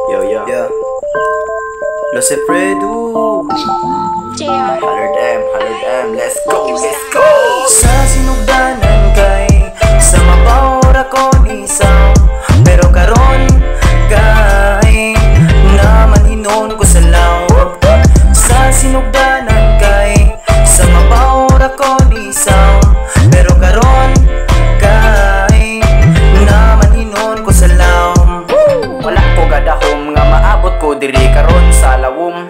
Yo, yo. Yeah. Los Efredo. Holler them, let's go, let's go. Sa sinugdanan kay sa mabawra ko isang, pero karon kay naman hinon ko sa law. Sa sinugdanan kay sa mabawra ko isang, pero karon kay naman hinon ko sa law. Wala ko gadahom nga maabot ko diri karon sa lawom.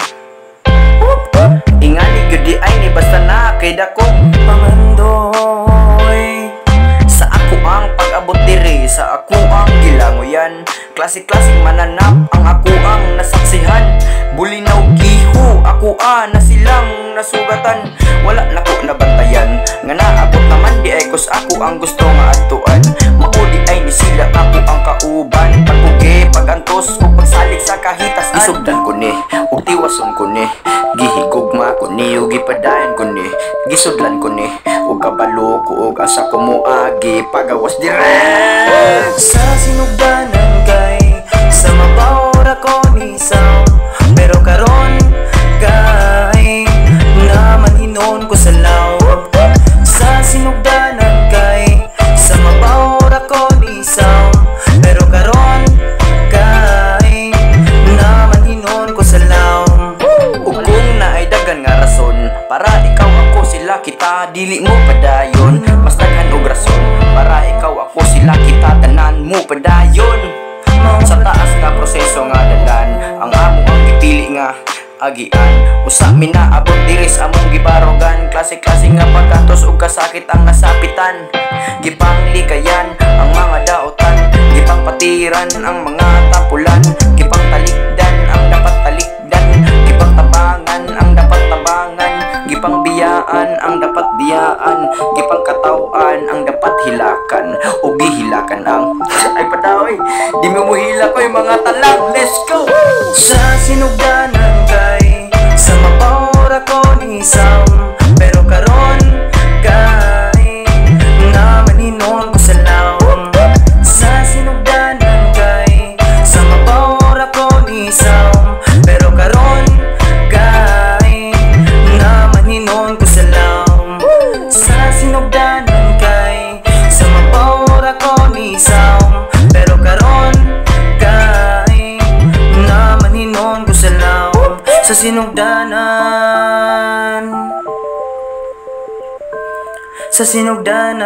Ingali gudi ay ni basta na kay dakong pamandoy. Sa ako ang pag-abot diri, sa ako ang gilangoyan. Klasik-klasik mananap ang ako ang nasaksihan. Bulinaw giho ako na silang nasugatan. Wala na ko nabantayan nga naabot naman di ay kus ako ang gusto nga adtuan. Maudi ay ni sila ako ang kauban. Pagpugi, pagantos ug pagsalig sa kahitas. Isugdan ko ni ug tiwason ko ni, gihigugma ko ni ug gipadayon ko ni, gisudlan ko ni ug kabalo ko ug asa ko moagi pagawas dire. Sa sinugdanan kay sa mabawra ko isang, pero karon kay naman hinon ko sa law. Sa sinugdanan kay sa mabawra ko isang, pero karon kay naman hinon ko sa law. Ug kung naay dagan nga rason para ikaw ako sila kita, dili mo padayon. Mas daghan og rason para ikaw ako sila kita, tanan mo padayon. Sa taas nga proseso nga dalan, ang amo ang gipili nga agian. Usa minaabot diri sa among gibarogan. Klase-klase nga pagkantos ug kasakit ang nasapitan. Gipanglikayan ang mga daotan, gipangpatiran ang mga tapulan, gipangtalikdan ang dapat talikdan, gipangtabangan ang dapat tabangan, gipangbiyaan ang dapat biyaan, gipangkatawan ang dapat hilakan o gihilakan ang ay padawi. Di mo muhila ko yung mga talang. Let's go! Sa sinugdanan kay sa mabawra ko isang, pero karon kay naman hinon ko sa lawom. Sa sinugdanan kay sa mabawra ko isang, pero karon kay naman hinon ko sa lawom. Sa sinugdanan kay sa mabawra ko isang, pero karon kay naman hinon ko sa lawom. Sa sinugdanan, sa sinugdanan.